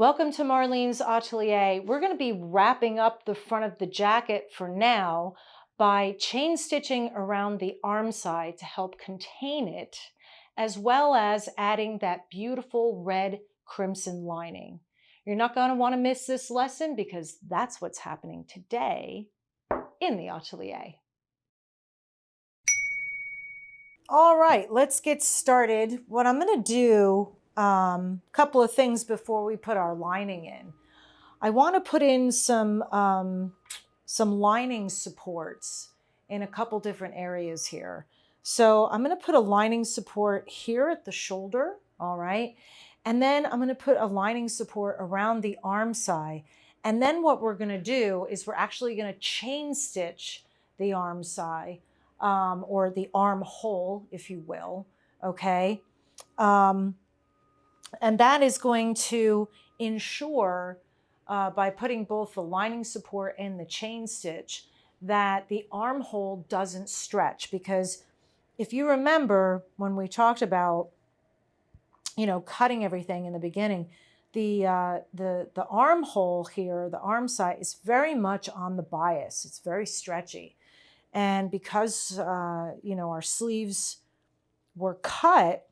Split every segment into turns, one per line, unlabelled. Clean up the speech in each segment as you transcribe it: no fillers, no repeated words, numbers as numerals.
Welcome to Marlene's Atelier. We're going to be wrapping up the front of the jacket for now by chain stitching around the arm side to help contain it, as well as adding that beautiful red crimson lining. You're not going to want to miss this lesson because that's what's happening today in the Atelier. All right, let's get started. What I'm going to do, a couple of things before we put our lining in. I want to put in some lining supports in a couple different areas here. So I'm going to put a lining support here at the shoulder, all right? And then I'm going to put a lining support around the arm side. And then what we're going to do is we're actually going to chain stitch the arm side, or the armhole, if you will, okay? And that is going to ensure, by putting both the lining support and the chain stitch, that the armhole doesn't stretch. Because if you remember when we talked about, cutting everything in the beginning, the armhole here, the arm side, is very much on the bias. It's very stretchy. And because, our sleeves were cut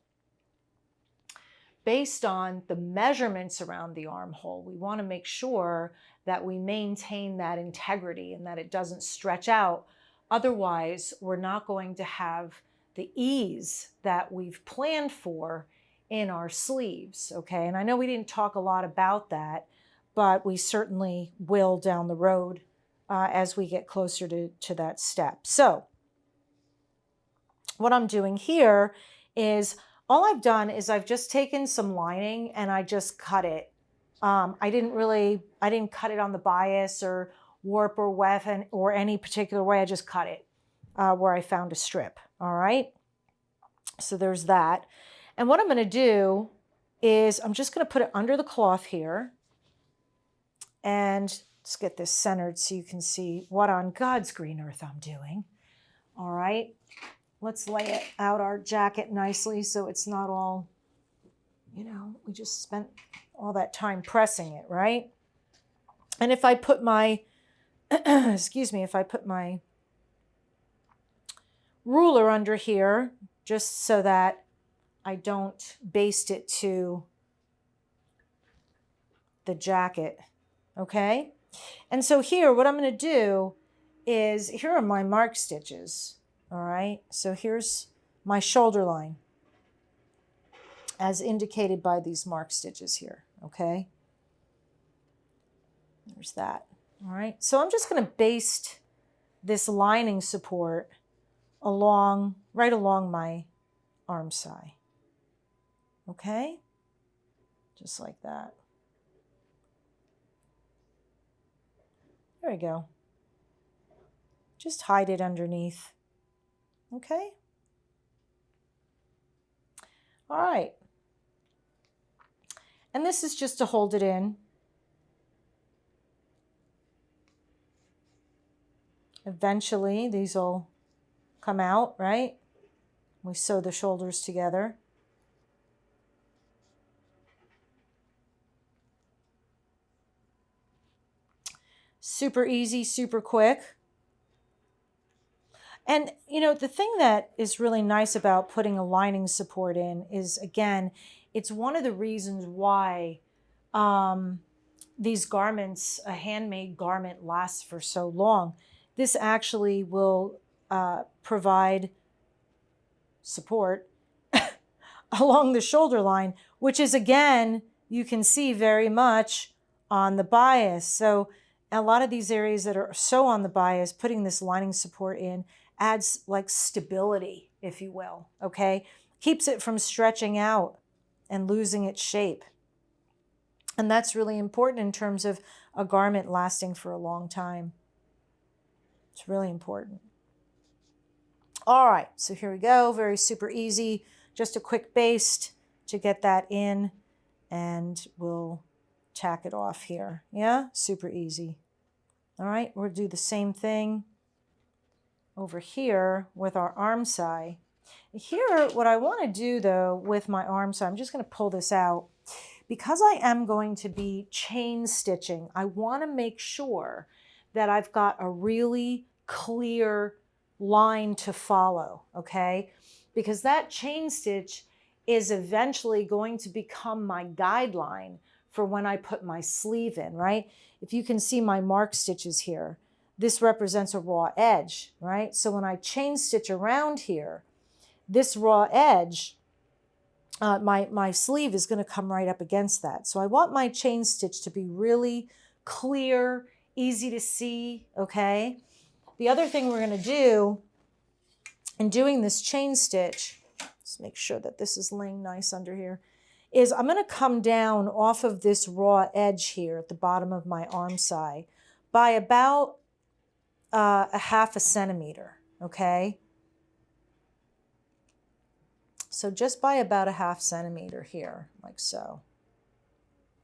based on the measurements around the armhole, we want to make sure that we maintain that integrity and that it doesn't stretch out. Otherwise, we're not going to have the ease that we've planned for in our sleeves, okay? And I know we didn't talk a lot about that, but we certainly will down the road as we get closer to that step. So what I'm doing here is, all I've done is I've just taken some lining and I just cut it. I didn't cut it on the bias or warp or weft or any particular way. I just cut it where I found a strip, all right? So there's that. And what I'm going to do is I'm just going to put it under the cloth here, and let's get this centered so you can see what on God's green earth I'm doing. All right, let's lay it out our jacket nicely so it's not all, we just spent all that time pressing it, right? And if I put my, if I put my ruler under here, just so that I don't baste it to the jacket, okay? And so here, what I'm going to do is, here are my mark stitches, all right? So here's my shoulder line, as indicated by these mark stitches here, okay? There's that, all right? So I'm just going to baste this lining support right along my arm side, okay? Just like that. There we go. Just hide it underneath. Okay? All right. And this is just to hold it in. Eventually, these will come out, right? We sew the shoulders together. Super easy, super quick. And, the thing that is really nice about putting a lining support in is, again, it's one of the reasons why these garments, a handmade garment, lasts for so long. This actually will provide support along the shoulder line, which is, again, you can see very much on the bias. So a lot of these areas that are so on the bias, putting this lining support in adds like stability, if you will, okay? Keeps it from stretching out and losing its shape. And that's really important in terms of a garment lasting for a long time. It's really important. All right, so here we go. Very super easy. Just a quick baste to get that in, and we'll tack it off here. Yeah, super easy. All right, we'll do the same thing over here with our arm side. Here, what I want to do though with my arm side, I'm just going to pull this out, because I am going to be chain stitching, I want to make sure that I've got a really clear line to follow, okay? Because that chain stitch is eventually going to become my guideline for when I put my sleeve in, right? If you can see my mark stitches here, this represents a raw edge, right? So when I chain stitch around here, this raw edge, my sleeve is going to come right up against that. So I want my chain stitch to be really clear, easy to see, okay? The other thing we're going to do in doing this chain stitch, let's make sure that this is laying nice under here, is I'm going to come down off of this raw edge here at the bottom of my arm side by about a 1/2 centimeter, okay? So just by about a 1/2 centimeter here, like so.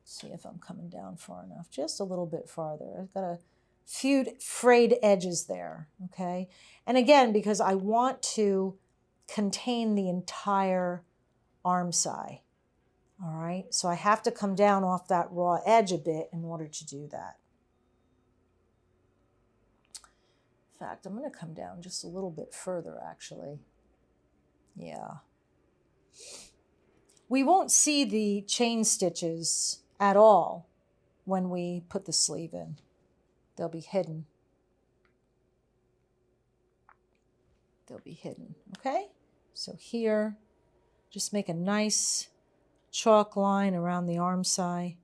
Let's see if I'm coming down far enough, just a little bit farther. I've got a few frayed edges there, okay? And again, because I want to contain the entire arm side, all right? So I have to come down off that raw edge a bit in order to do that. In fact, I'm going to come down just a little bit further, actually. Yeah. We won't see the chain stitches at all when we put the sleeve in. They'll be hidden. They'll be hidden, okay? So here, just make a nice chalk line around the arm side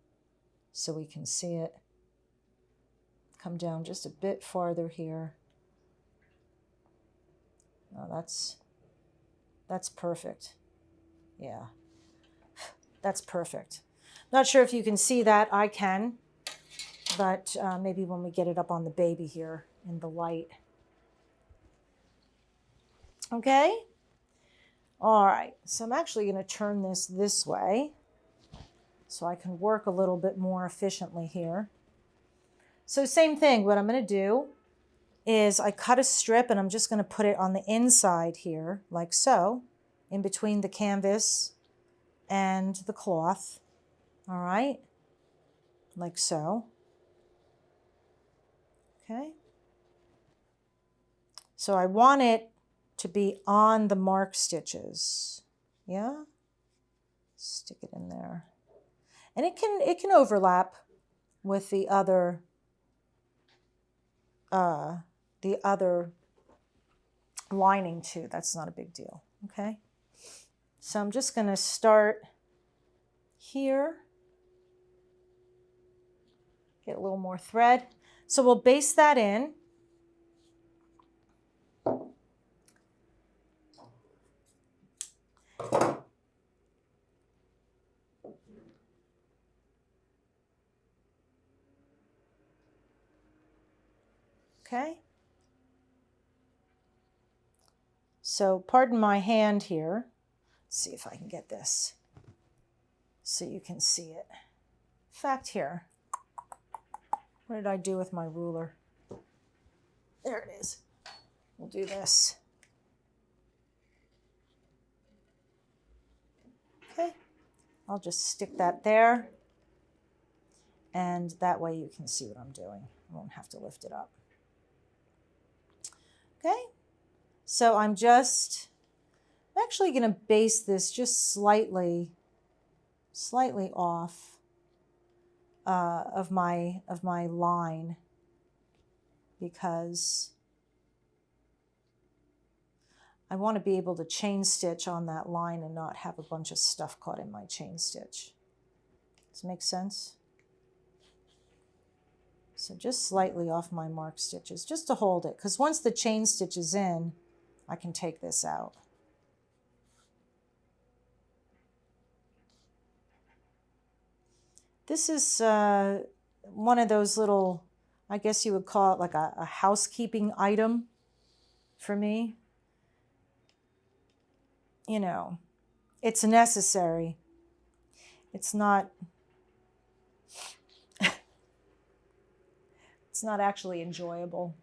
so we can see it. Come down just a bit farther here. Oh, that's perfect. Yeah, that's perfect. Not sure if you can see that. I can, but maybe when we get it up on the baby here in the light. Okay? All right, so I'm actually going to turn this way so I can work a little bit more efficiently here. So same thing, what I'm going to do is I cut a strip and I'm just going to put it on the inside here, like so, in between the canvas and the cloth, all right, like so. Okay. So I want it to be on the mark stitches, yeah? Stick it in there. And it can overlap with the other lining too. That's not a big deal, okay? So I'm just going to start here. Get a little more thread. So we'll baste that in. Okay. So pardon my hand here. Let's see if I can get this so you can see it. In fact, here, what did I do with my ruler? There it is. We'll do this. Okay. I'll just stick that there. And that way you can see what I'm doing. I won't have to lift it up. Okay. So I'm actually going to baste this just slightly off of my line, because I want to be able to chain stitch on that line and not have a bunch of stuff caught in my chain stitch. Does it make sense? So just slightly off my mark stitches, just to hold it, because once the chain stitch is in, I can take this out. This is one of those little, I guess you would call it like a housekeeping item for me. You know, it's necessary. It's not it's not actually enjoyable.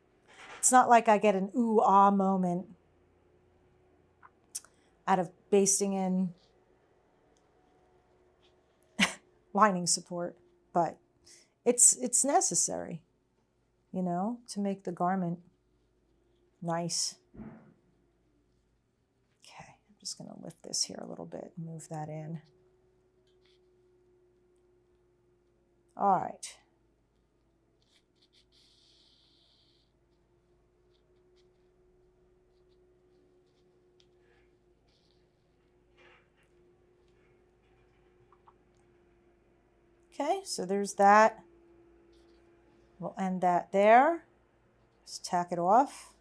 It's not like I get an ooh-ah moment out of basting in lining support, but it's necessary, you know, to make the garment nice. Okay, I'm just going to lift this here a little bit, move that in. All right. Okay, so there's that. We'll end that there. Just tack it off.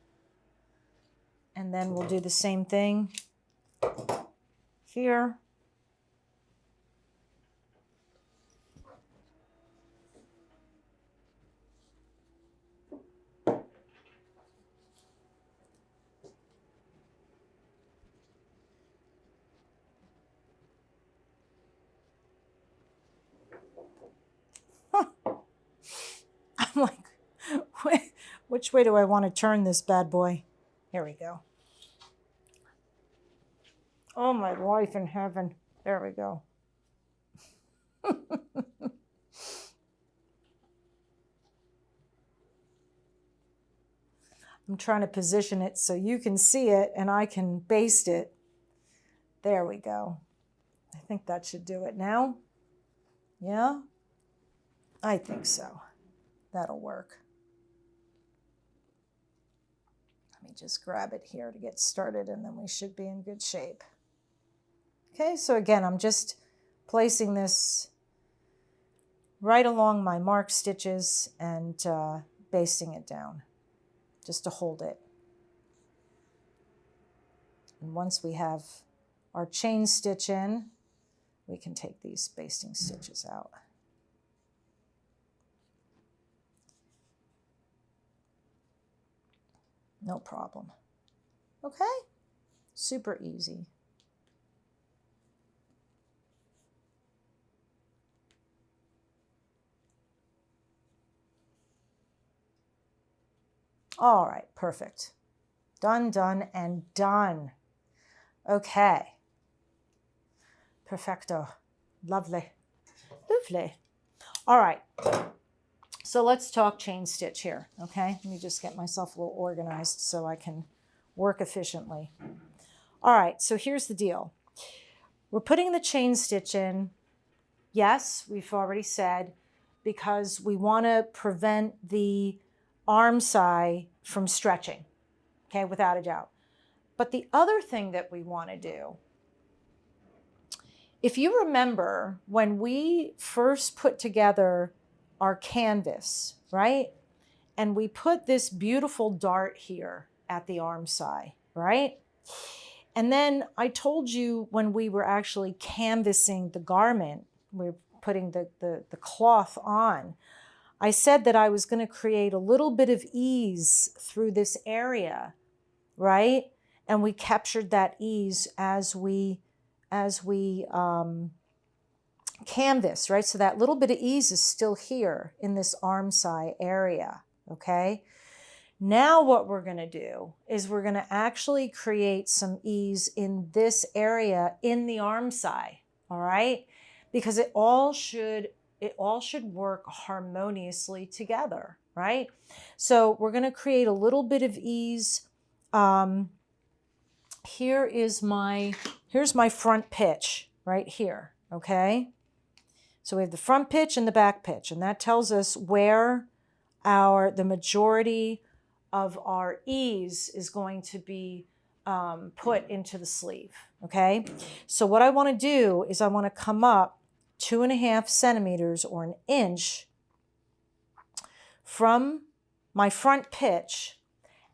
And then we'll do the same thing here. I'm like, which way do I want to turn this bad boy? Here we go. Oh, my life in heaven. There we go. I'm trying to position it so you can see it and I can baste it. There we go. I think that should do it now. Yeah, I think so. That'll work. Let me just grab it here to get started and then we should be in good shape. Okay, so again, I'm just placing this right along my mark stitches and basting it down just to hold it. And once we have our chain stitch in, we can take these basting stitches out. No problem. Okay, super easy. All right, perfect. Done, done, and done. Okay. Perfecto. Lovely. Lovely. All right. So let's talk chain stitch here, okay? Let me just get myself a little organized so I can work efficiently. All right, so here's the deal. We're putting the chain stitch in, yes, we've already said, because we want to prevent the arm scye from stretching, okay, without a doubt. But the other thing that we want to do, if you remember when we first put together our canvas, right? And we put this beautiful dart here at the arm scye, right? And then I told you when we were actually canvassing the garment, we're putting the cloth on, I said that I was going to create a little bit of ease through this area, right? And we captured that ease as we canvas, right? So that little bit of ease is still here in this arm scye area, okay? Now what we're going to do is we're going to actually create some ease in this area in the arm scye, all right? Because it all should work harmoniously together, right? So we're going to create a little bit of ease. Here's my front pitch right here, okay? So we have the front pitch and the back pitch, and that tells us where the majority of our ease is going to be put into the sleeve, okay? So what I want to do is I want to come up 2.5 centimeters or an inch from my front pitch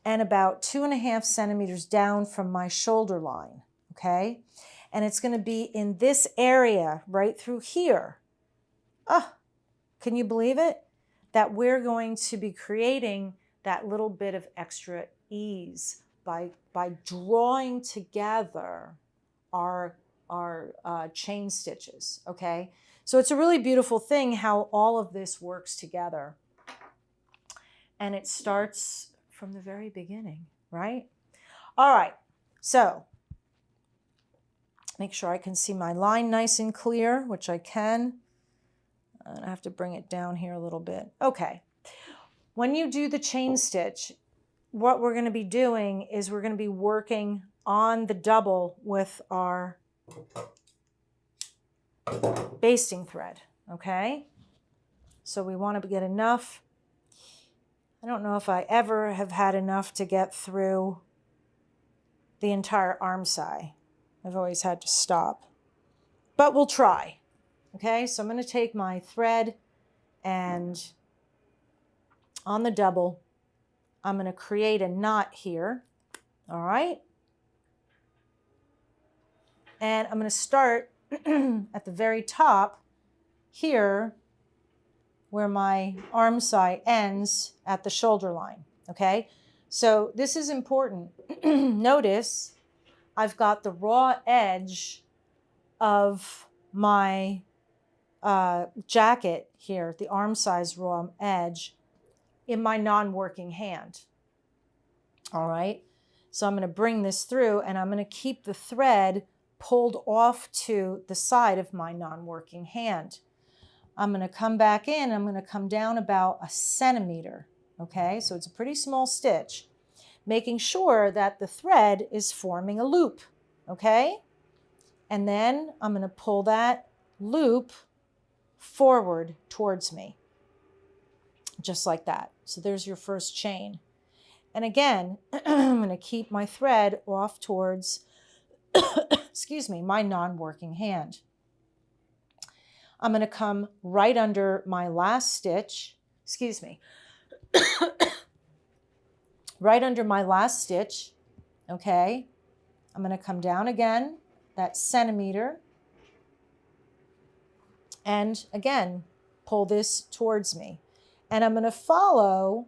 and about 2.5 centimeters down from my shoulder line, okay? And it's going to be in this area right through here. Can you believe it? That we're going to be creating that little bit of extra ease by drawing together our chain stitches, okay? So it's a really beautiful thing how all of this works together. And it starts from the very beginning, right? All right, so make sure I can see my line nice and clear, which I can. I have to bring it down here a little bit. Okay. When you do the chain stitch, what we're going to be doing is we're going to be working on the double with our basting thread, okay? So we want to get enough. I don't know if I ever have had enough to get through the entire arm side. I've always had to stop, but we'll try. Okay, so I'm going to take my thread and on the double, I'm going to create a knot here. All right. And I'm going to start at the very top here where my arm side ends at the shoulder line. Okay, so this is important. Notice I've got the raw edge of my jacket here, the arm size raw edge, in my non-working hand. All right, so I'm going to bring this through and I'm going to keep the thread pulled off to the side of my non-working hand. I'm going to come back in, I'm going to come down about 1 centimeter. Okay, so it's a pretty small stitch, making sure that the thread is forming a loop. Okay, and then I'm going to pull that loop forward towards me, just like that. So there's your first chain. And again, I'm going to keep my thread off towards, excuse me, my non-working hand. I'm going to come right under my last stitch, excuse me, right under my last stitch, okay? I'm going to come down again, that centimeter, and again, pull this towards me. And I'm going to follow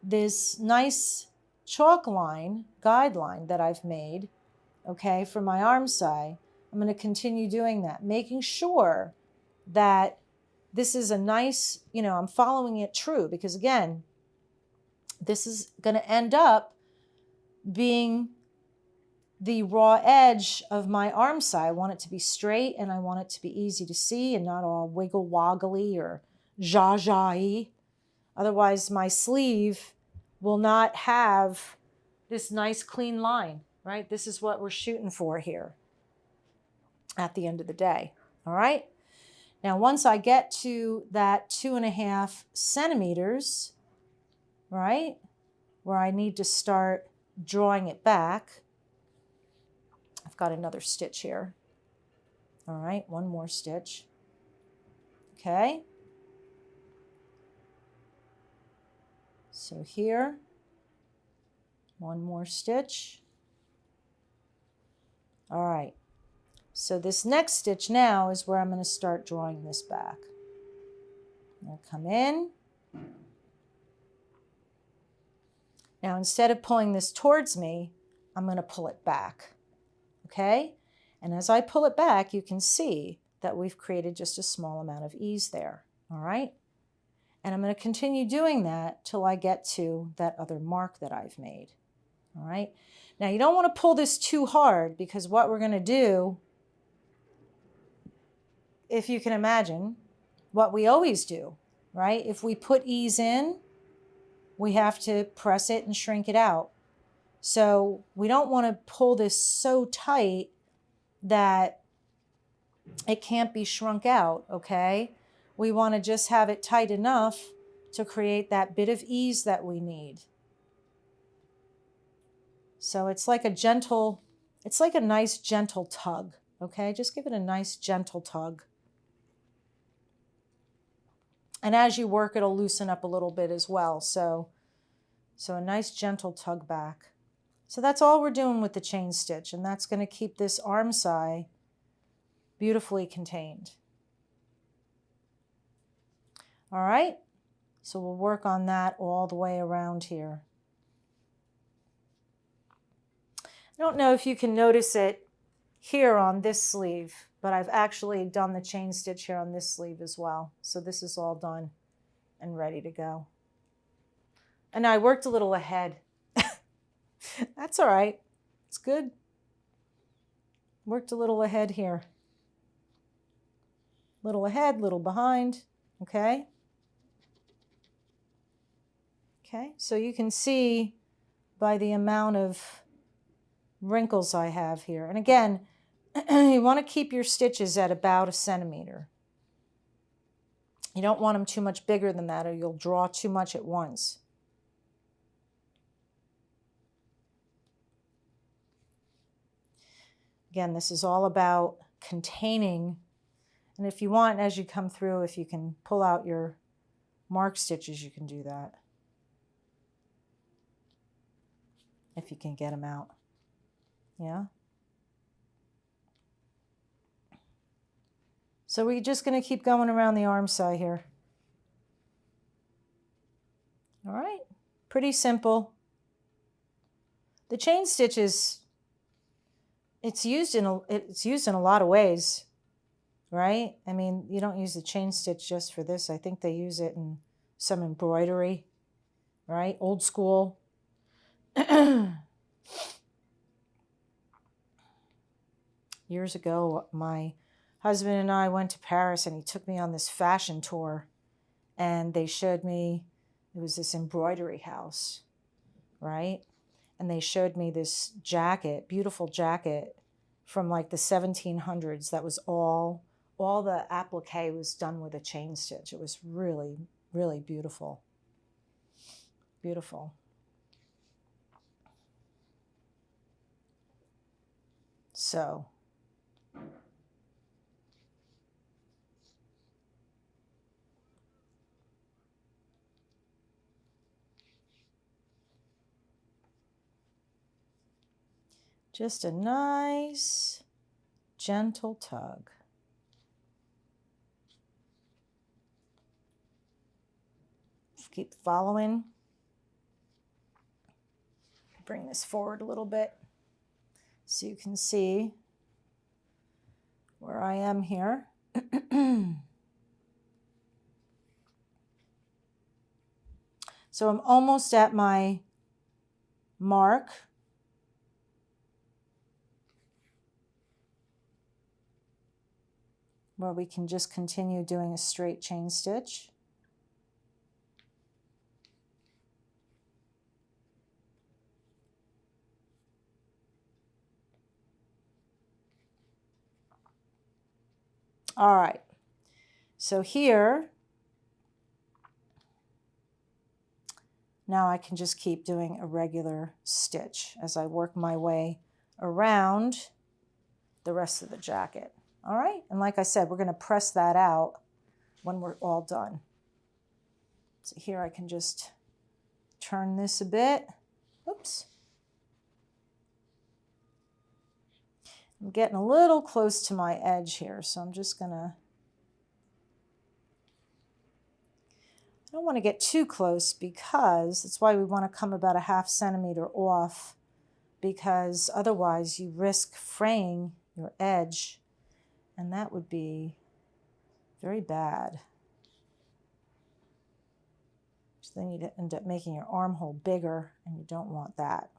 this nice chalk line, guideline that I've made, okay, for my arm side. I'm going to continue doing that, making sure that this is a nice, I'm following it true, because again, this is going to end up being the raw edge of my arm side. I want it to be straight and I want it to be easy to see and not all wiggle woggly or zha-zha-y. Otherwise, my sleeve will not have this nice clean line, right? This is what we're shooting for here at the end of the day, all right? Now, once I get to that 2.5 centimeters, right, where I need to start drawing it back, I've got another stitch here. All right, one more stitch. Okay. So here, one more stitch. All right. So this next stitch now is where I'm going to start drawing this back. I'm going to come in. Now, instead of pulling this towards me, I'm going to pull it back. Okay? And as I pull it back, you can see that we've created just a small amount of ease there. All right? And I'm going to continue doing that till I get to that other mark that I've made. All right? Now, you don't want to pull this too hard, because what we're going to do, if you can imagine, what we always do, right? If we put ease in, we have to press it and shrink it out. So we don't want to pull this so tight that it can't be shrunk out, okay? We want to just have it tight enough to create that bit of ease that we need. So it's like a nice gentle tug, okay? Just give it a nice gentle tug. And as you work, it'll loosen up a little bit as well. So a nice gentle tug back. So that's all we're doing with the chain stitch, and that's going to keep this arm side beautifully contained. All right, so we'll work on that all the way around here. I don't know if you can notice it here on this sleeve, but I've actually done the chain stitch here on this sleeve as well. So this is all done and ready to go. And I worked a little ahead. That's all right. It's good. Worked a little ahead here. Little ahead, little behind. Okay. Okay, so you can see by the amount of wrinkles I have here. And again, you want to keep your stitches at about 1 centimeter. You don't want them too much bigger than that or you'll draw too much at once. Again, this is all about containing. And if you want, as you come through, if you can pull out your mark stitches, you can do that. If you can get them out. Yeah. So we're just going to keep going around the arm side here. All right, pretty simple. The chain stitches, it's used in a lot of ways, right? I mean, you don't use the chain stitch just for this. I think they use it in some embroidery, right? Old school. Years ago, my husband and I went to Paris and he took me on this fashion tour and they showed me, it was this embroidery house, right? And they showed me this jacket, beautiful jacket from like the 1700s that was all the applique was done with a chain stitch. It was really, really beautiful. Beautiful. So just a nice, gentle tug. Just keep following. Bring this forward a little bit so you can see where I am here. So I'm almost at my mark. Where we can just continue doing a straight chain stitch. All right, so here, now I can just keep doing a regular stitch as I work my way around the rest of the jacket. All right, and like I said, we're going to press that out when we're all done. So here I can just turn this a bit. Oops. I'm getting a little close to my edge here, so I'm just going to, I don't want to get too close because that's why we want to come about a 1/2 centimeter off, because otherwise you risk fraying your edge and that would be very bad. So then you'd end up making your armhole bigger and you don't want that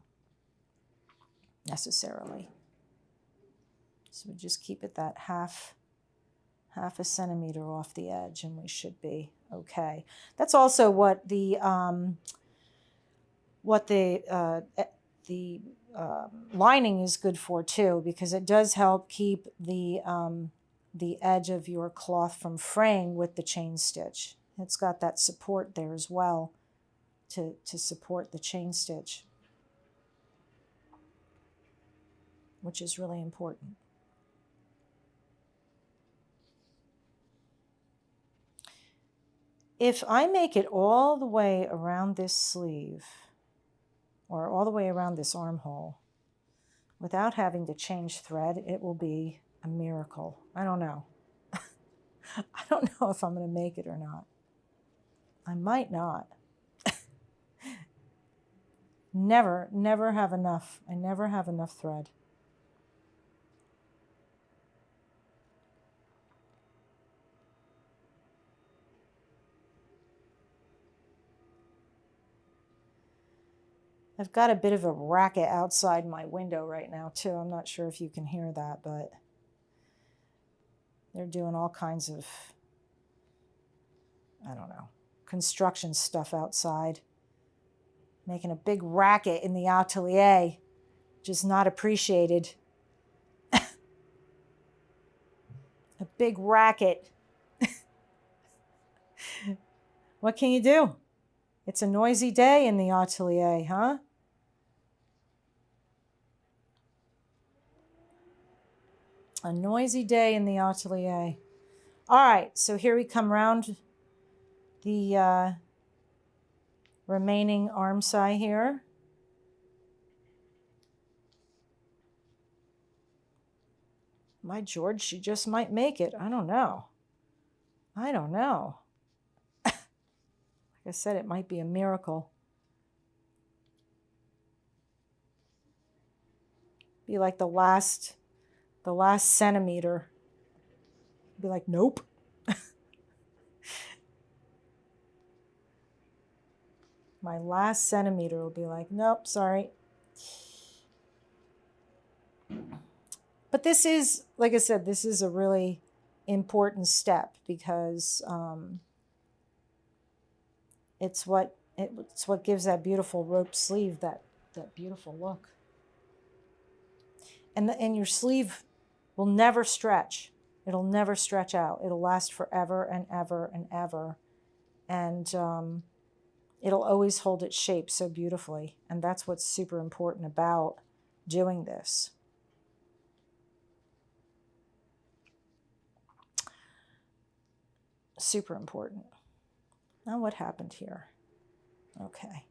necessarily. So we just keep it that half a centimeter off the edge and we should be okay. That's also what the lining is good for too, because it does help keep the edge of your cloth from fraying with the chain stitch. It's got that support there as well to support the chain stitch, which is really important. If I make it all the way around this sleeve, or all the way around this armhole, without having to change thread, it will be a miracle. I don't know. I don't know if I'm going to make it or not. I might not. Never have enough. I never have enough thread. I've got a bit of a racket outside my window right now too. I'm not sure if you can hear that, but they're doing all kinds of I don't know, construction stuff outside. Making a big racket in the atelier, just not appreciated. A big racket. What can you do? It's a noisy day in the atelier, huh? A noisy day in the atelier. All right, so here we come round the remaining arm scye here. My George, she just might make it. I don't know. I don't know. Like I said, it might be a miracle. Be like the last centimeter. Be like, nope. My last centimeter will be like, nope, sorry. But this is, like I said, this is a really important step because it's what gives that beautiful rope sleeve that beautiful look. And your sleeve will never stretch. It'll never stretch out. It'll last forever and ever and ever. And it'll always hold its shape so beautifully. And that's what's super important about doing this. Super important. Now what happened here? Okay.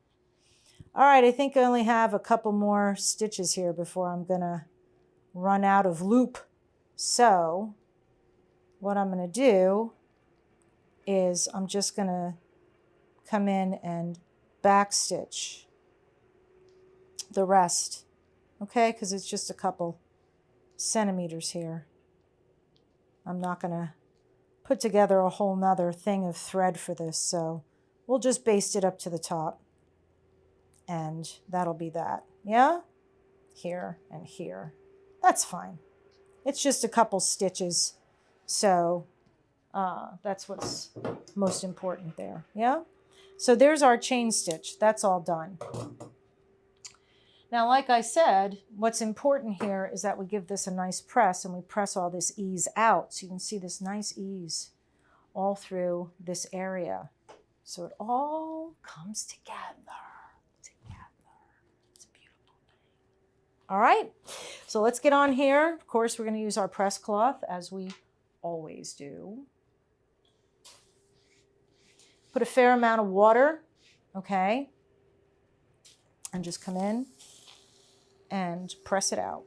All right, I think I only have a couple more stitches here before I'm gonna run out of loop. So what I'm gonna do is I'm just gonna come in and backstitch the rest, okay? Because it's just a couple centimeters here. I'm not gonna put together a whole nother thing of thread for this, so we'll just baste it up to the top and that'll be that. Yeah? Here and here. That's fine. It's just a couple stitches, so that's what's most important there. Yeah? So there's our chain stitch. That's all done. Now, like I said, what's important here is that we give this a nice press and we press all this ease out. So you can see this nice ease all through this area. So it all comes together. It's a beautiful thing. All right, so let's get on here. Of course, we're going to use our press cloth as we always do. Put a fair amount of water, okay? And just come in and press it out.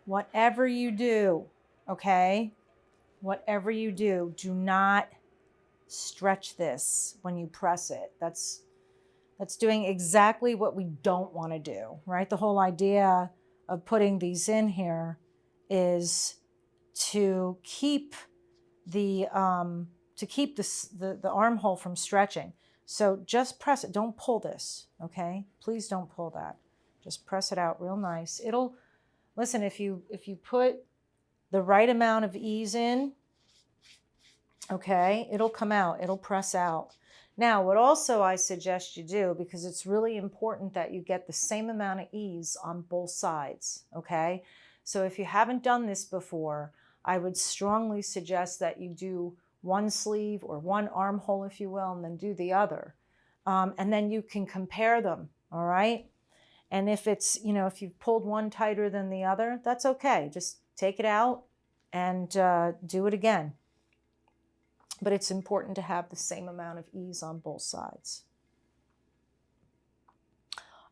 Whatever you do, okay? Whatever you do, do not stretch this when you press it. That's doing exactly what we don't want to do, right? The whole idea of putting these in here is to keep the armhole from stretching. So just press it. Don't pull this, okay? Please don't pull that. Just press it out real nice. It'll, listen, if you put the right amount of ease in, okay, it'll come out. It'll press out. Now, what also I suggest you do, because it's really important that you get the same amount of ease on both sides, okay? So if you haven't done this before, I would strongly suggest that you do one sleeve or one armhole, if you will, and then do the other. And then you can compare them, all right? And if it's, you know, if you've pulled one tighter than the other, that's okay. Just take it out and do it again. But it's important to have the same amount of ease on both sides.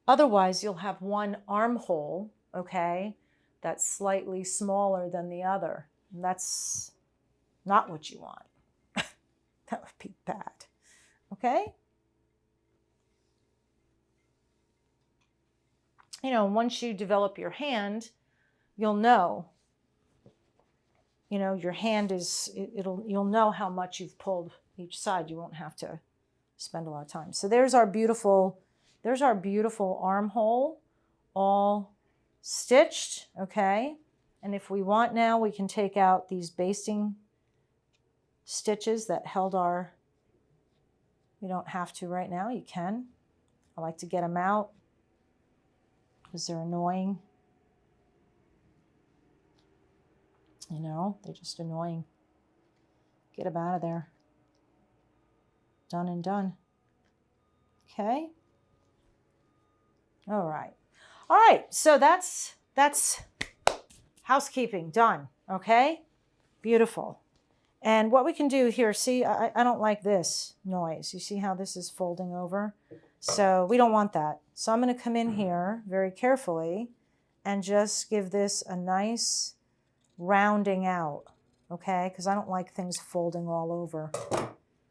Otherwise, you'll have one armhole, okay, that's slightly smaller than the other. And that's not what you want. That would be bad, okay? You know, once you develop your hand, you'll know you know, your hand you'll know how much you've pulled each side. You won't have to spend a lot of time. So there's our beautiful armhole all stitched, okay? And if we want now, we can take out these basting stitches that held our, you don't have to right now, you can. I like to get them out because they're annoying. You know, they're just annoying. Get them out of there. Done and done. Okay. All right. All right. So that's housekeeping done. Okay. Beautiful. And what we can do here, see, I don't like this noise. You see how this is folding over? So we don't want that. So I'm going to come in here very carefully and just give this a nice rounding out, okay? Because I don't like things folding all over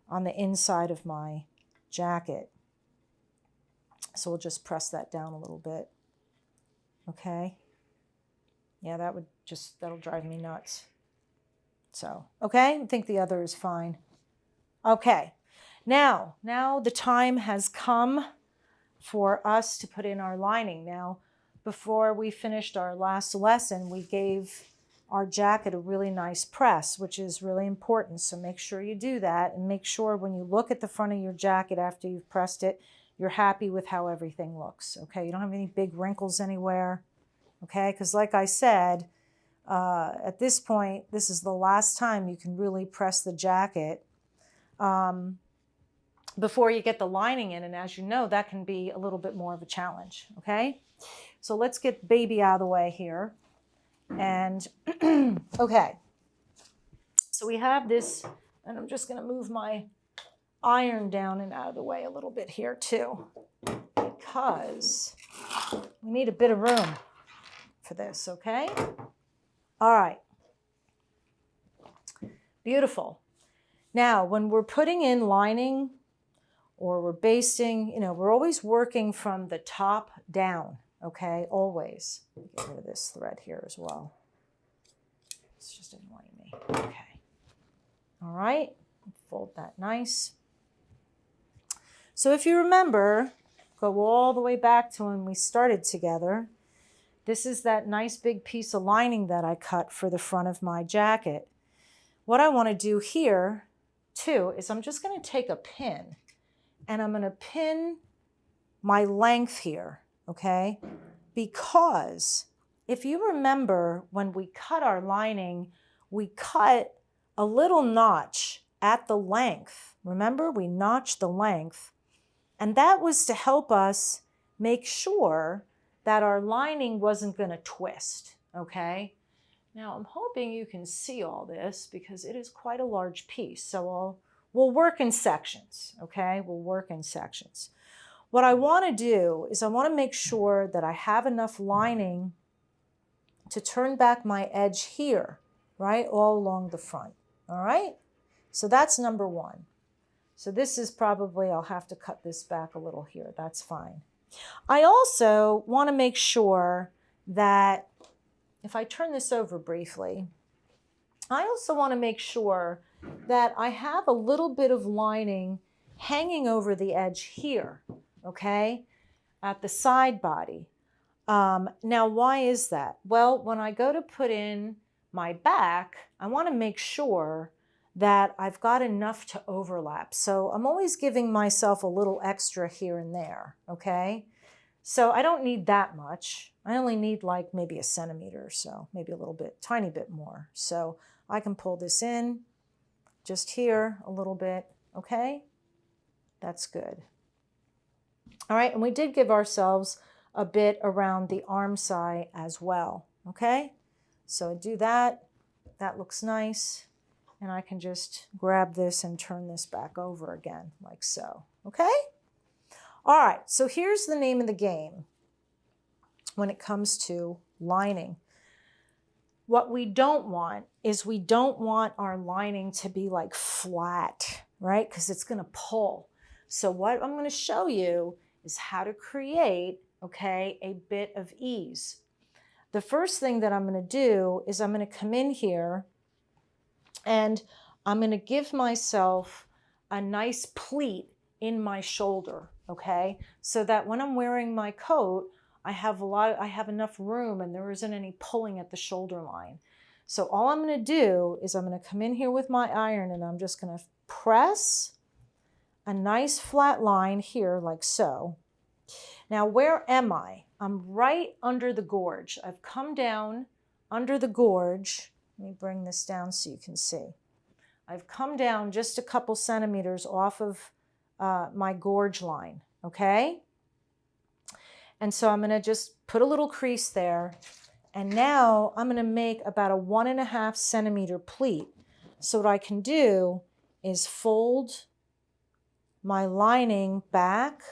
on the inside of my jacket. So we'll just press that down a little bit, okay? Yeah, that'll drive me nuts. So, okay, I think the other is fine. Okay, now the time has come for us to put in our lining. Now, before we finished our last lesson, we gave our jacket a really nice press, which is really important. So make sure you do that, and make sure when you look at the front of your jacket after you've pressed it, you're happy with how everything looks, okay? You don't have any big wrinkles anywhere, okay? Because like I said, at this point, this is the last time you can really press the jacket before you get the lining in. And as you know, that can be a little bit more of a challenge, okay? So let's get baby out of the way here. And okay, so we have this, and I'm just gonna move my iron down and out of the way a little bit here too, because we need a bit of room for this, okay? All right, beautiful. Now, when we're putting in lining or we're basting, you know, we're always working from the top down, okay? Always. Get rid of this thread here as well. It's just annoying me. Okay. All right, fold that nice. So if you remember, go all the way back to when we started together. This is that nice big piece of lining that I cut for the front of my jacket. What I want to do here too is I'm just going to take a pin and I'm going to pin my length here, okay? Because if you remember when we cut our lining, we cut a little notch at the length. Remember, we notched the length, and that was to help us make sure that our lining wasn't going to twist, okay? Now, I'm hoping you can see all this because it is quite a large piece. So we'll work in sections, okay? We'll work in sections. What I want to do is I want to make sure that I have enough lining to turn back my edge here, right? All along the front, all right? So that's number one. So this is probably, I'll have to cut this back a little here. That's fine. I also want to make sure that if I turn this over briefly, I also want to make sure that I have a little bit of lining hanging over the edge here, okay, at the side body. Now, why is that? Well, when I go to put in my back, I want to make sure that I've got enough to overlap. So I'm always giving myself a little extra here and there, okay? So I don't need that much. I only need like maybe a centimeter or so, maybe a little bit, tiny bit more. So I can pull this in just here a little bit, okay? That's good. All right, and we did give ourselves a bit around the arm side as well, okay? So do that. That looks nice. And I can just grab this and turn this back over again, like so, okay? All right, so here's the name of the game when it comes to lining. What we don't want is we don't want our lining to be like flat, right? Because it's gonna pull. So what I'm gonna show you is how to create, okay, a bit of ease. The first thing that I'm gonna do is I'm gonna come in here And I'm going to give myself a nice pleat in my shoulder, okay? So that when I'm wearing my coat, I have enough room and there isn't any pulling at the shoulder line. So all I'm going to do is I'm going to come in here with my iron and I'm just going to press a nice flat line here like so. Now, where am I? I'm right under the gorge. I've come down under the gorge. Let me bring this down so you can see. I've come down just a couple centimeters off of my gorge line, okay? And so I'm going to just put a little crease there. And now I'm going to make about a 1.5 centimeter pleat. So what I can do is fold my lining back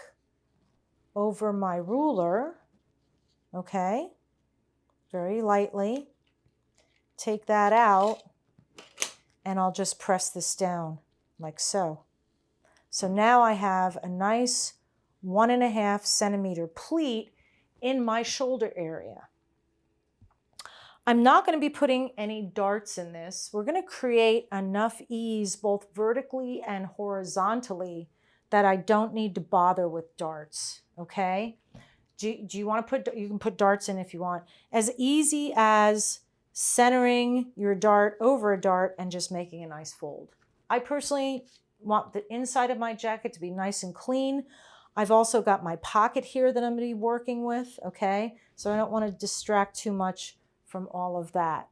over my ruler, okay? Very lightly. Take that out. And I'll just press this down like so. So now I have a nice 1.5 centimeter pleat in my shoulder area. I'm not going to be putting any darts in this. We're going to create enough ease both vertically and horizontally that I don't need to bother with darts, okay? Do you want to put, you can put darts in if you want. As easy as centering your dart over a dart and just making a nice fold. I personally want the inside of my jacket to be nice and clean. I've also got my pocket here that I'm going to be working with, okay? So I don't want to distract too much from all of that.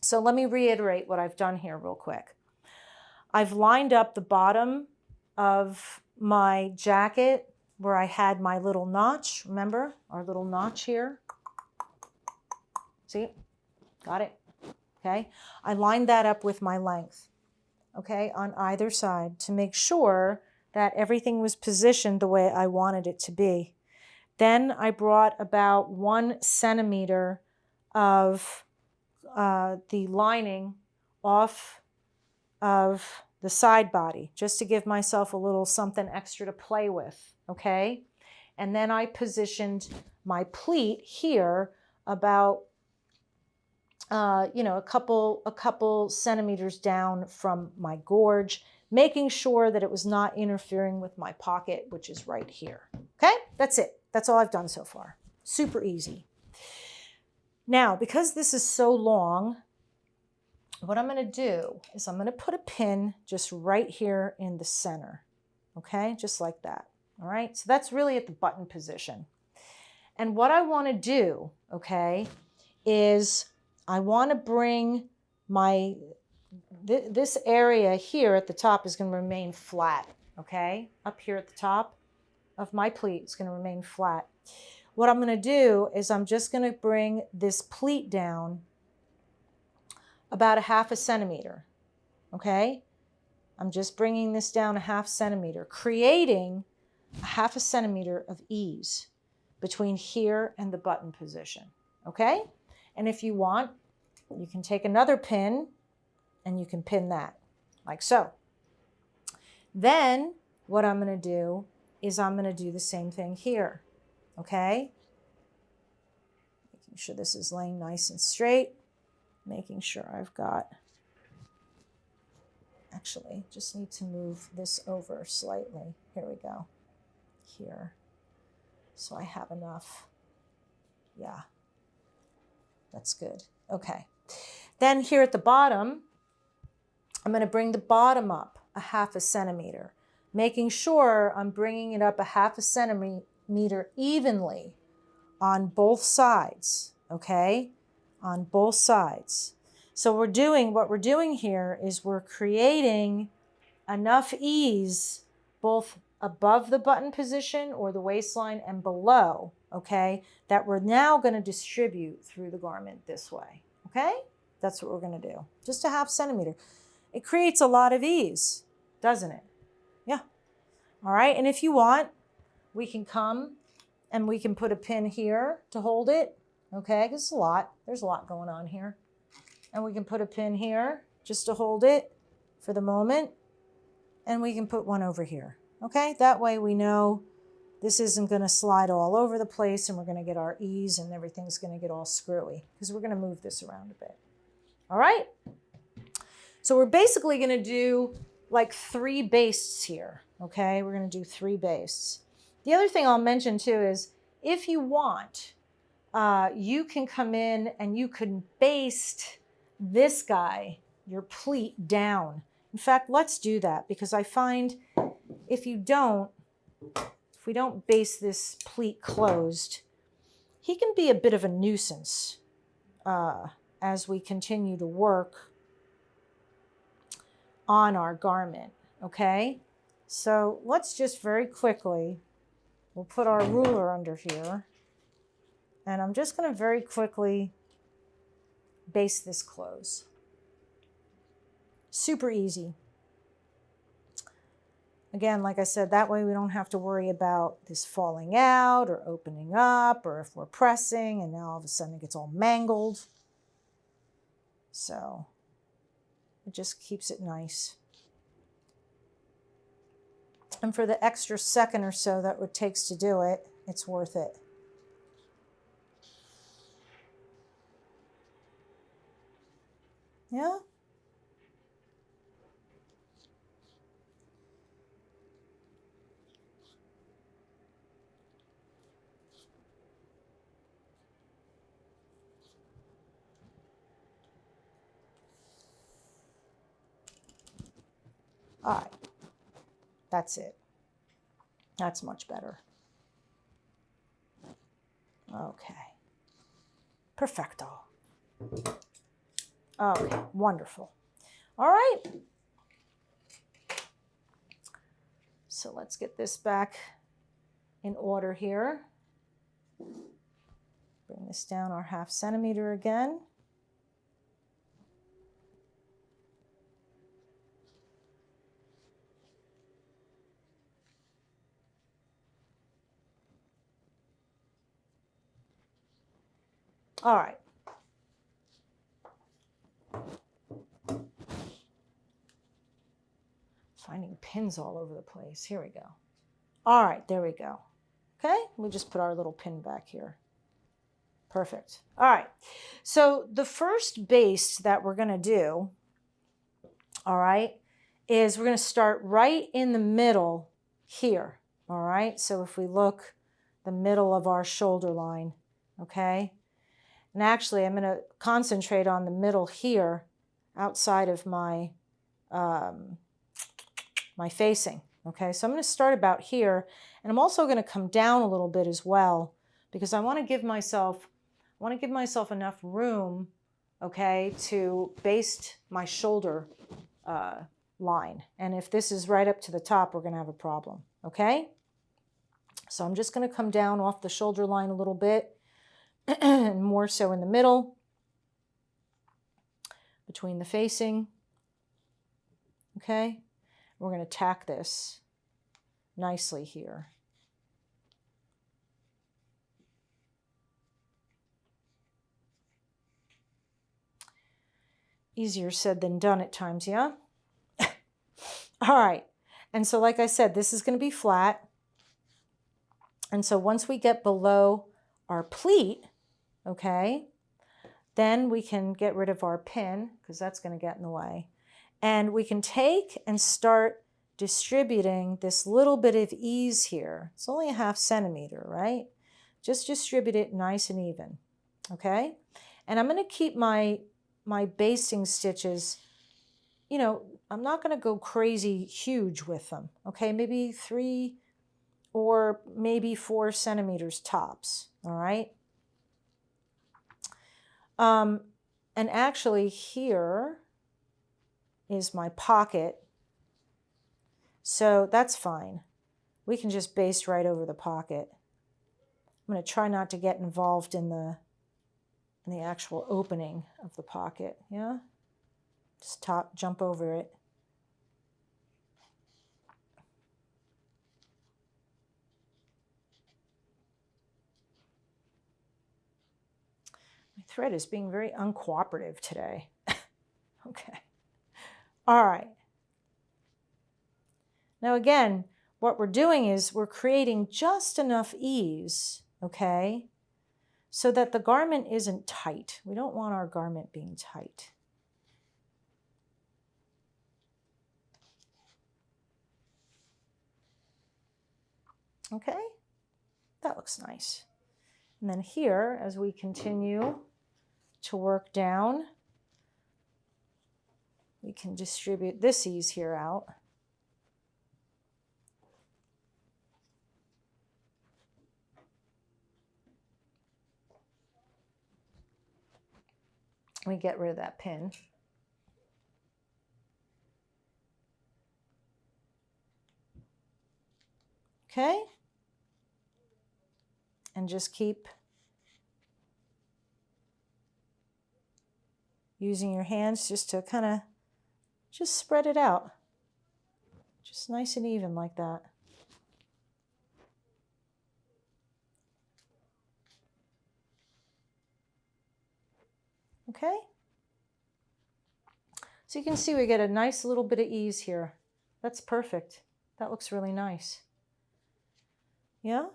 So let me reiterate what I've done here real quick. I've lined up the bottom of my jacket where I had my little notch. Remember our little notch here? See? Got it? Okay. I lined that up with my length, okay, on either side to make sure that everything was positioned the way I wanted it to be. Then I brought about 1 centimeter of the lining off of the side body just to give myself a little something extra to play with, okay? And then I positioned my pleat here about a couple centimeters down from my gorge, making sure that it was not interfering with my pocket, which is right here. Okay, that's it. That's all I've done so far. Super easy. Now, because this is so long, what I'm going to do is I'm going to put a pin just right here in the center. Okay, just like that. All right, so that's really at the button position. And what I want to do, okay, is I want to bring my, this area here at the top is going to remain flat, okay? Up here at the top of my pleat is going to remain flat. What I'm going to do is I'm just going to bring this pleat down about 1/2 centimeter, okay? I'm just bringing this down 1/2 centimeter, creating 1/2 centimeter of ease between here and the button position, okay? And if you want, you can take another pin and you can pin that like so. Then what I'm going to do is I'm going to do the same thing here, okay? Making sure this is laying nice and straight, making sure I've got, actually, just need to move this over slightly. Here we go, here. So I have enough, yeah. That's good. Okay. Then here at the bottom, I'm going to bring the bottom up 1/2 centimeter, making sure I'm bringing it up 1/2 centimeter evenly on both sides, okay? On both sides. So what we're doing here is we're creating enough ease both above the button position or the waistline and below, okay, that we're now going to distribute through the garment this way, okay? That's what we're going to do. Just 1/2 centimeter. It creates a lot of ease, doesn't it? Yeah. All right. And if you want, we can come and we can put a pin here to hold it, okay? Because there's a lot going on here. And we can put a pin here just to hold it for the moment. And we can put one over here, okay? That way we know this isn't going to slide all over the place and we're going to get our ease and everything's going to get all screwy because we're going to move this around a bit. All right? So we're basically going to do like 3 bastes here, okay? We're going to do 3 bastes. The other thing I'll mention too is if you want, you can come in and you can baste this guy, your pleat, down. In fact, let's do that because I find if we don't baste this pleat closed, he can be a bit of a nuisance as we continue to work on our garment, okay? So let's just very quickly, we'll put our ruler under here, and I'm just going to very quickly baste this close. Super easy. Again, like I said, that way we don't have to worry about this falling out or opening up, or if we're pressing and now all of a sudden it gets all mangled. So it just keeps it nice. And for the extra second or so that it takes to do it, it's worth it. Yeah? All right. That's it. That's much better. Okay. Perfecto. Okay, wonderful. All right. So let's get this back in order here. Bring this down our 1/2 centimeter again. All right. Finding pins all over the place. Here we go. All right, there we go. Okay, we just put our little pin back here. Perfect. All right, so the first baste that we're going to do, all right, is we're going to start right in the middle here. All right, so if we look the middle of our shoulder line, okay, and actually I'm going to concentrate on the middle here outside of my my facing. Okay, so I'm going to start about here, and I'm also going to come down a little bit as well because I want to give myself enough room, okay, to baste my shoulder line. And if this is right up to the top, we're going to have a problem. Okay, so I'm just going to come down off the shoulder line a little bit, and more so in the middle between the facing. Okay. We're going to tack this nicely here. Easier said than done at times, yeah? All right. And so like I said, this is going to be flat. And so once we get below our pleat, okay, then we can get rid of our pin because that's going to get in the way. And we can take and start distributing this little bit of ease here. It's only a 1/2 centimeter, right? Just distribute it nice and even, okay? And I'm going to keep my basting stitches, you know, I'm not going to go crazy huge with them, okay? Maybe 3 or maybe 4 centimeters tops, all right? And actually here is my pocket. So that's fine. We can just baste right over the pocket. I'm going to try not to get involved in the actual opening of the pocket. Yeah? Just jump over it. My thread is being very uncooperative today. Okay. All right. Now again, what we're doing is we're creating just enough ease, okay, so that the garment isn't tight. We don't want our garment being tight. Okay, that looks nice. And then here, as we continue to work down, we can distribute this ease here out. We get rid of that pin. Okay, and just keep using your hands just to kind of just spread it out. Just nice and even like that. Okay. So you can see we get a nice little bit of ease here. That's perfect. That looks really nice. Yeah?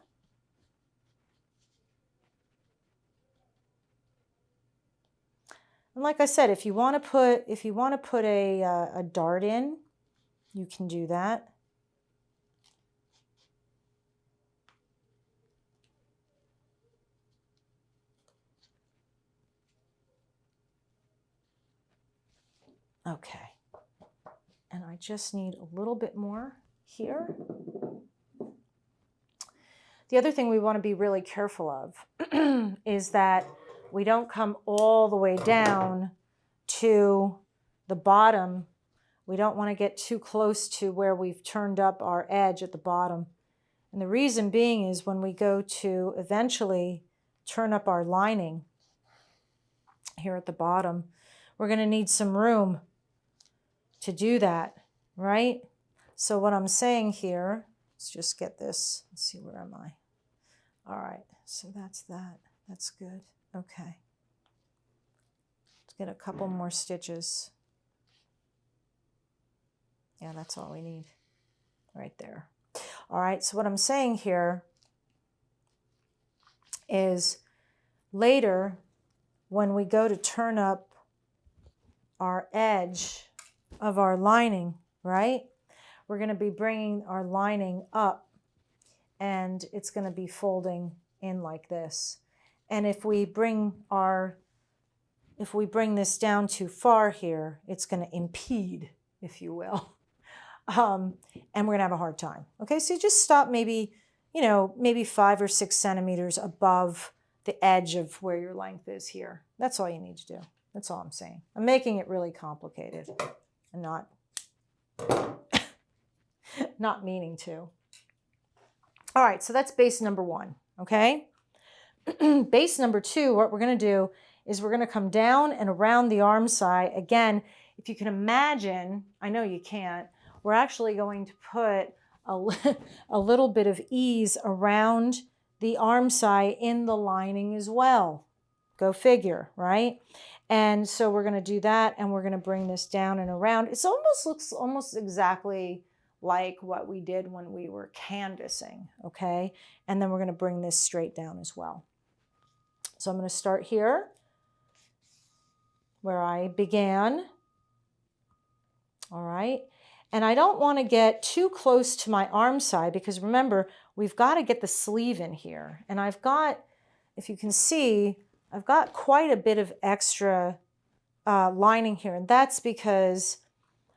And like I said, if you want to put a dart in, you can do that. Okay. And I just need a little bit more here. The other thing we want to be really careful of is that we don't come all the way down to the bottom. We don't want to get too close to where we've turned up our edge at the bottom. And the reason being is when we go to eventually turn up our lining here at the bottom, we're going to need some room to do that, right? So what I'm saying here, let's just get this. Let's see, where am I? All right, so that's that. That's good. Okay. Let's get a couple more stitches. Yeah, that's all we need right there. All right, so what I'm saying here is later when we go to turn up our edge of our lining, right? We're going to be bringing our lining up and it's going to be folding in like this. And if we bring this down too far here, it's going to impede, if you will. And we're going to have a hard time. Okay, so you just stop maybe 5 or 6 centimeters above the edge of where your length is here. That's all you need to do. That's all I'm saying. I'm making it really complicated and not meaning to. All right, so that's base number 1, okay? Base number 2, what we're going to do is we're going to come down and around the arm side. Again, if you can imagine, I know you can't, we're actually going to put a little bit of ease around the arm side in the lining as well. Go figure, right? And so we're going to do that, and we're going to bring this down and around. It looks almost exactly like what we did when we were canvassing, okay? And then we're going to bring this straight down as well. So I'm going to start here where I began, all right? And I don't want to get too close to my arm side because remember, we've got to get the sleeve in here. And I've got, if you can see, I've got quite a bit of extra lining here. And that's because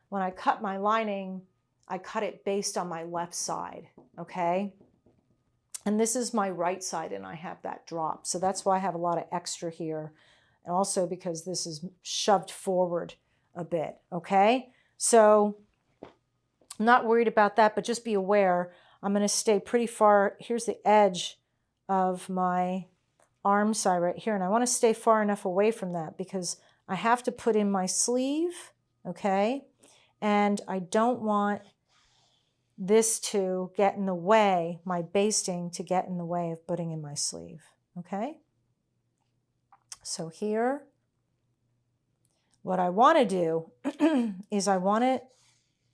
when I cut my lining, I cut it based on my left side, okay? And this is my right side and I have that drop. So that's why I have a lot of extra here. And also because this is shoved forward a bit, okay? So I'm not worried about that, but just be aware, I'm going to stay pretty far. Here's the edge of my arm side right here. And I want to stay far enough away from that because I have to put in my sleeve, okay? And I don't want this to get in the way, my basting to get in the way of putting in my sleeve, okay? So here, what I want to do is I want to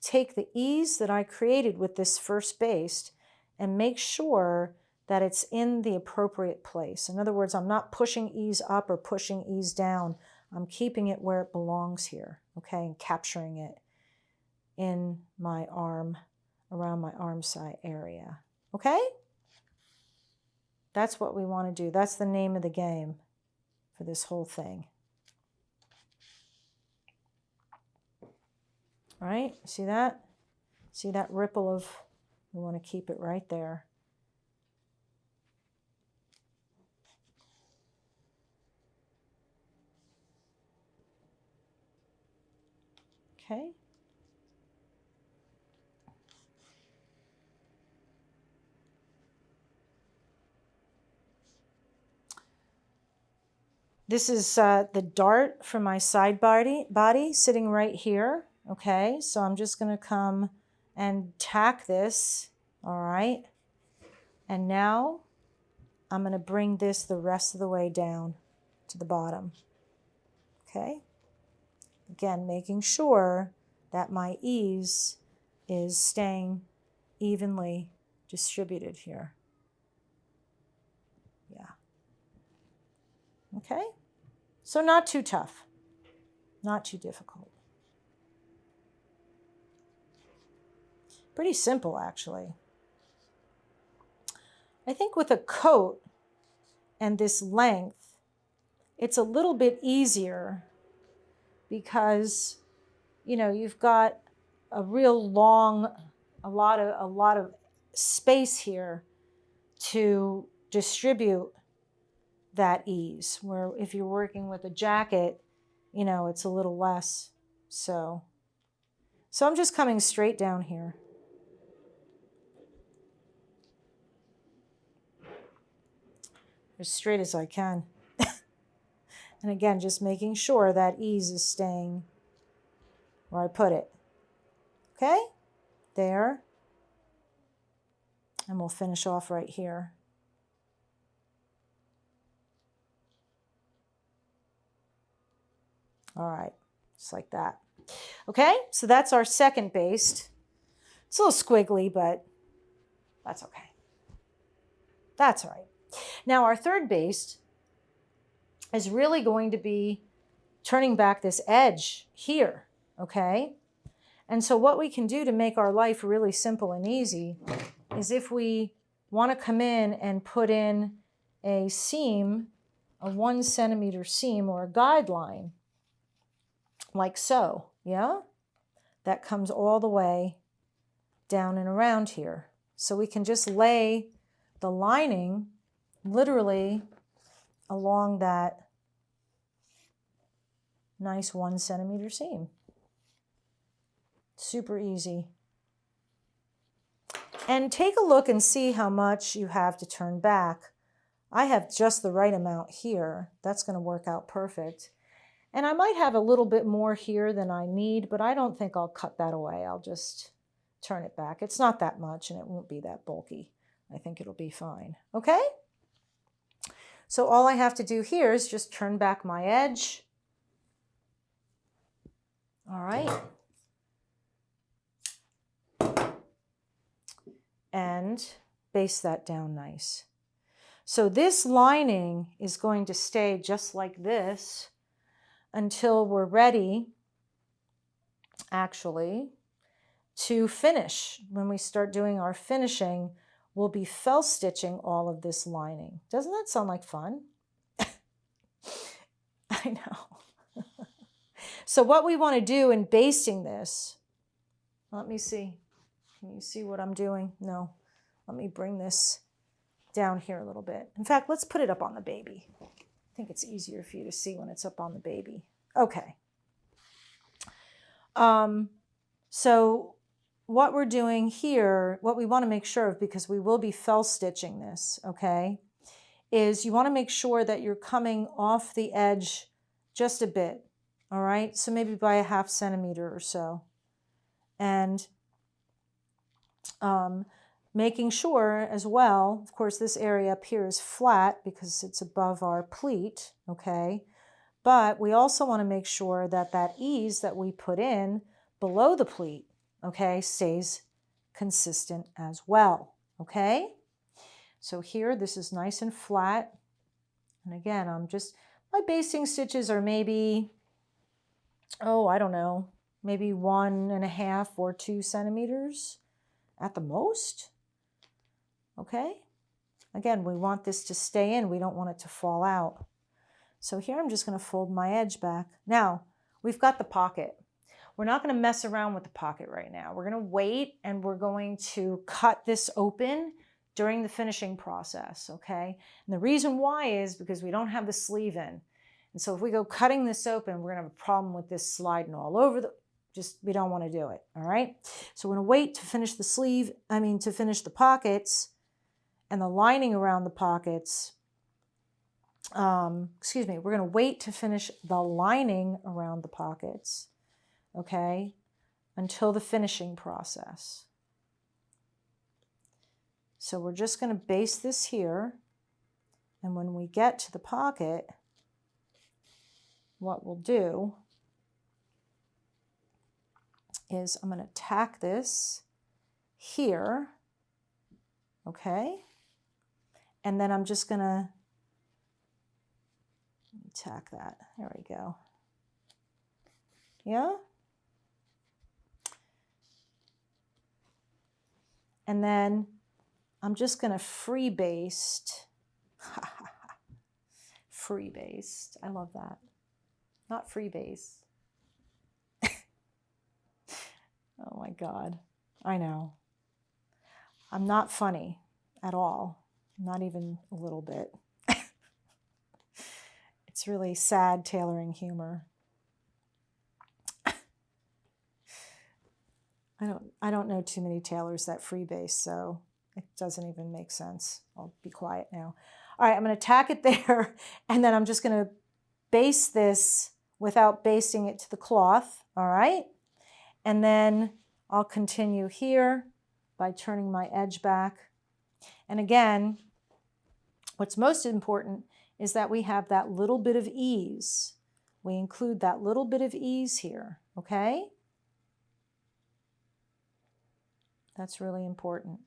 take the ease that I created with this first baste and make sure that it's in the appropriate place. In other words, I'm not pushing ease up or pushing ease down. I'm keeping it where it belongs here, okay, and capturing it in my arm, around my arm side area, okay? That's what we want to do. That's the name of the game for this whole thing. All right, see that? See that ripple of, we want to keep it right there. Okay. This is the dart for my side body sitting right here. Okay, so I'm just going to come and tack this. All right. And now I'm going to bring this the rest of the way down to the bottom. Okay. Again, making sure that my ease is staying evenly distributed here. Yeah. Okay. So not too tough, not too difficult. Pretty simple, actually. I think with a coat and this length, it's a little bit easier because, you know, you've got a real long, a lot of space here to distribute that ease, where if you're working with a jacket, you know, it's a little less. So I'm just coming straight down here. As straight as I can. And again, just making sure that ease is staying where I put it. Okay? There. And we'll finish off right here. All right, just like that. Okay, so that's our second baste. It's a little squiggly, but that's okay. That's all right. Now our third baste is really going to be turning back this edge here, okay? And so what we can do to make our life really simple and easy is if we want to come in and put in a seam, a 1 centimeter seam or a guideline, like so, yeah? That comes all the way down and around here. So we can just lay the lining literally along that nice 1 centimeter seam. Super easy. And take a look and see how much you have to turn back. I have just the right amount here. That's going to work out perfect. And I might have a little bit more here than I need, but I don't think I'll cut that away. I'll just turn it back. It's not that much and it won't be that bulky. I think it'll be fine. Okay? So all I have to do here is just turn back my edge. All right. And baste that down nice. So this lining is going to stay just like this until we're ready, actually, to finish. When we start doing our finishing, we'll be fell stitching all of this lining. Doesn't that sound like fun? I know. So what we want to do in basting this, let me see. Can you see what I'm doing? No. Let me bring this down here a little bit. In fact, let's put it up on the baby. I think it's easier for you to see when it's up on the baby. Okay. So what we're doing here, what we want to make sure of, because we will be fell stitching this, okay, is you want to make sure that you're coming off the edge just a bit, all right? So maybe by a 1/2 centimeter or so. And making sure as well, of course, this area up here is flat because it's above our pleat, okay? But we also want to make sure that that ease that we put in below the pleat, okay, stays consistent as well, okay? So here, this is nice and flat. And again, my basting stitches are maybe, oh, I don't know, maybe 1.5 or 2 centimeters at the most. Okay, Again, we want this to stay in. We don't want it to fall out. So here I'm just going to fold my edge back. Now, we've got the pocket. We're not going to mess around with the pocket right now. We're going to wait and we're going to cut this open during the finishing process, okay? And the reason why is because we don't have the sleeve in. And so if we go cutting this open, we're going to have a problem with this sliding all over the, we don't want to do it, all right? So we're going to wait to finish the sleeve, to finish the pockets and the lining around the pockets. We're going to wait to finish the lining around the pockets, okay, until the finishing process. So we're just going to baste this here, and when we get to the pocket, what we'll do is I'm going to tack this here, okay, and then I'm just going to tack that. There we go. Yeah. And then I'm just going to free baste. Free baste. I love that. Not free base. Oh my God. I know. I'm not funny at all. Not even a little bit. It's really sad tailoring humor. I don't know too many tailors that freebase, so it doesn't even make sense. I'll be quiet now. All right, I'm going to tack it there, and then I'm just going to baste this without basting it to the cloth, all right? And then I'll continue here by turning my edge back. And again, what's most important is that we have that little bit of ease. We include that little bit of ease here, okay? That's really important.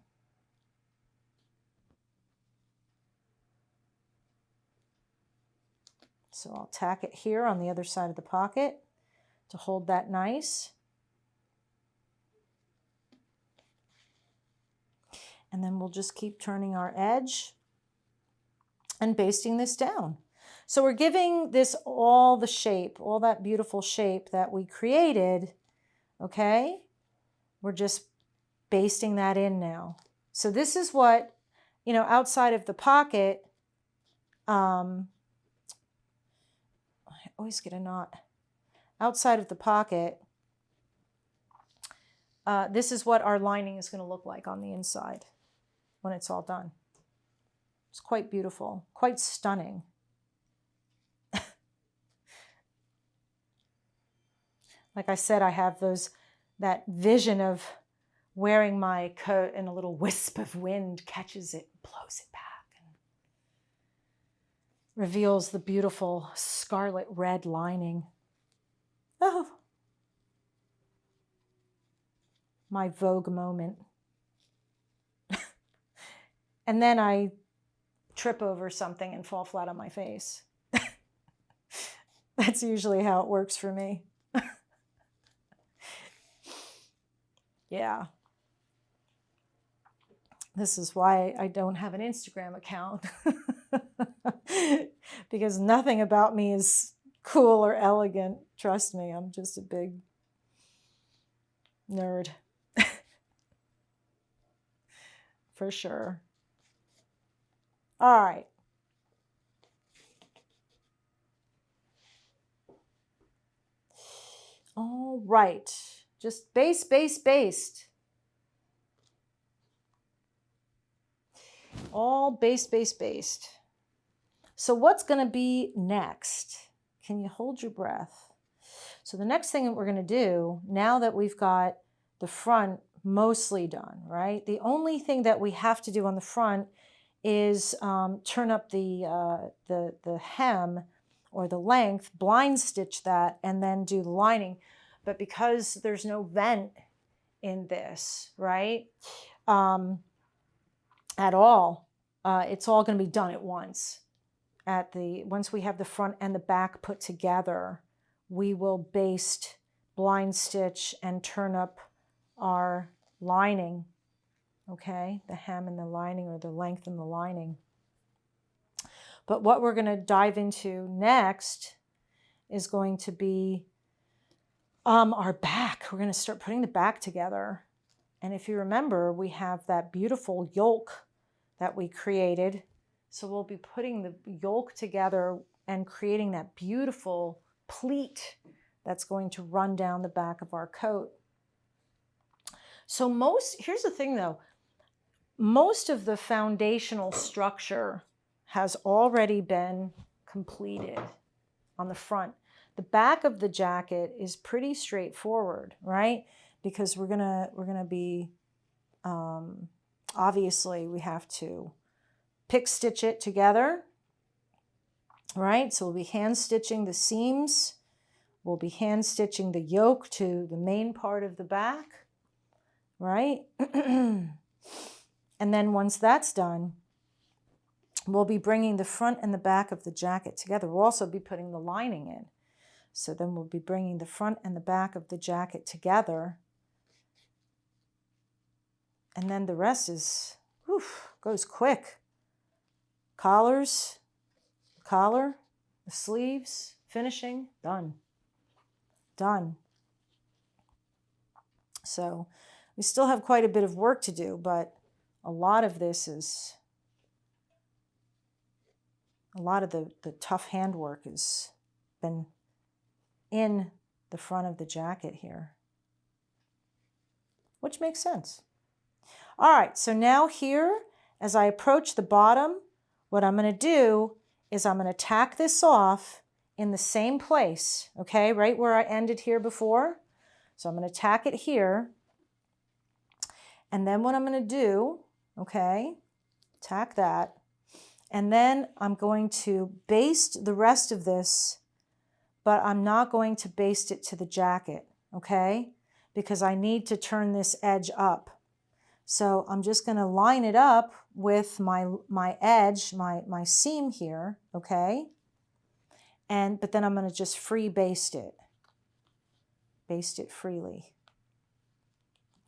So I'll tack it here on the other side of the pocket to hold that nice. And then we'll just keep turning our edge and basting this down. So we're giving this all the shape, all that beautiful shape that we created, okay? We're just basting that in now. So this is what, outside of the pocket, I always get a knot. Outside of the pocket, this is what our lining is going to look like on the inside when it's all done. It's quite beautiful, quite stunning. Like I said, I have that vision of wearing my coat and a little wisp of wind catches it and blows it back and reveals the beautiful scarlet red lining. Oh, my Vogue moment. And then I trip over something and fall flat on my face. That's usually how it works for me. Yeah. This is why I don't have an Instagram account. Because nothing about me is cool or elegant. Trust me, I'm just a big nerd. For sure. All right. All right. Just baste, baste, baste. All baste, baste, baste. So what's going to be next? Can you hold your breath? So the next thing that we're going to do, now that we've got the front mostly done, right? The only thing that we have to do on the front is turn up the hem or the length, blind stitch that, and then do the lining. But because there's no vent in this, right, at all, it's all going to be done at once. Once we have the front and the back put together, we will baste, blind stitch, and turn up our lining. okay? The hem and the lining, or the length and the lining. But what we're going to dive into next is going to be our back. We're going to start putting the back together. And if you remember, we have that beautiful yoke that we created. So we'll be putting the yoke together and creating that beautiful pleat that's going to run down the back of our coat. So here's the thing though, most of the foundational structure has already been completed on the front. The back of the jacket is pretty straightforward, right? Because we're gonna be, obviously we have to pick stitch it together, right? So we'll be hand stitching the seams. We'll be hand stitching the yoke to the main part of the back, right? And then once that's done, we'll be bringing the front and the back of the jacket together. We'll also be putting the lining in. So then we'll be bringing the front and the back of the jacket together. And then the rest goes quick. Collars, collar, the sleeves, finishing, done. Done. So we still have quite a bit of work to do, but a lot of this is, a lot of the tough handwork has been in the front of the jacket here, which makes sense. All right, so now here, as I approach the bottom, what I'm going to do is I'm going to tack this off in the same place, okay, right where I ended here before. So I'm going to tack it here. And then what I'm going to do, okay, tack that. And then I'm going to baste the rest of this, but I'm not going to baste it to the jacket, okay, because I need to turn this edge up. So I'm just going to line it up with my edge, my seam here, okay? But then I'm going to just free baste it freely,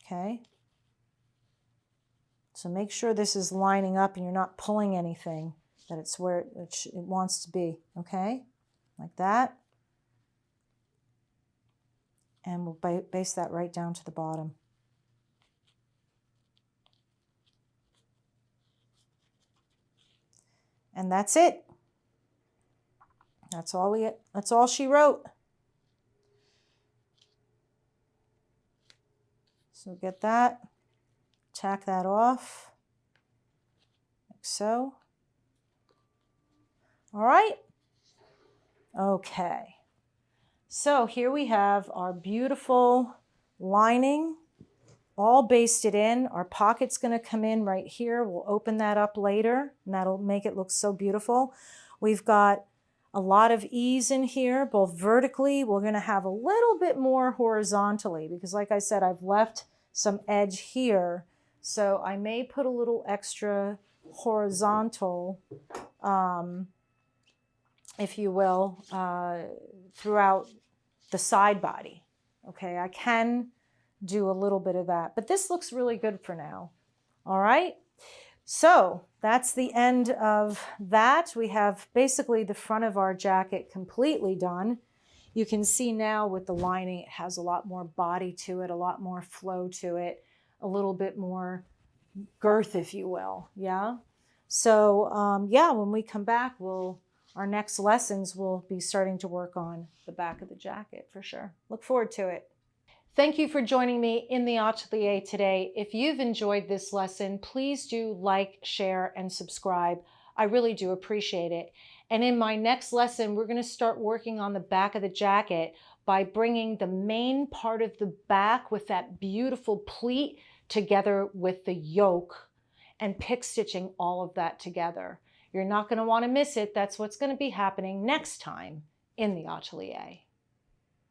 okay? So make sure this is lining up and you're not pulling anything, that it's where it wants to be, okay? Like that. And we'll baste that right down to the bottom. And that's it. That's all she wrote. So get that, tack that off, like so. All right. Okay. So here we have our beautiful lining all basted in. Our pocket's going to come in right here. We'll open that up later, and that'll make it look so beautiful. We've got a lot of ease in here, both vertically. We're going to have a little bit more horizontally because, like I said, I've left some edge here. So I may put a little extra horizontal, if you will, throughout the side body. Okay, I can do a little bit of that, but this looks really good for now. All right, so that's the end of that. We have basically the front of our jacket completely done. You can see now with the lining, it has a lot more body to it, a lot more flow to it, a little bit more girth, if you will. Yeah. So yeah, when we come back, our next lessons will be starting to work on the back of the jacket for sure. Look forward to it. Thank you for joining me in the atelier today. If you've enjoyed this lesson, please do like, share, and subscribe. I really do appreciate it. And in my next lesson, we're going to start working on the back of the jacket by bringing the main part of the back with that beautiful pleat together with the yoke and pick stitching all of that together. You're not going to want to miss it. That's what's going to be happening next time in the atelier.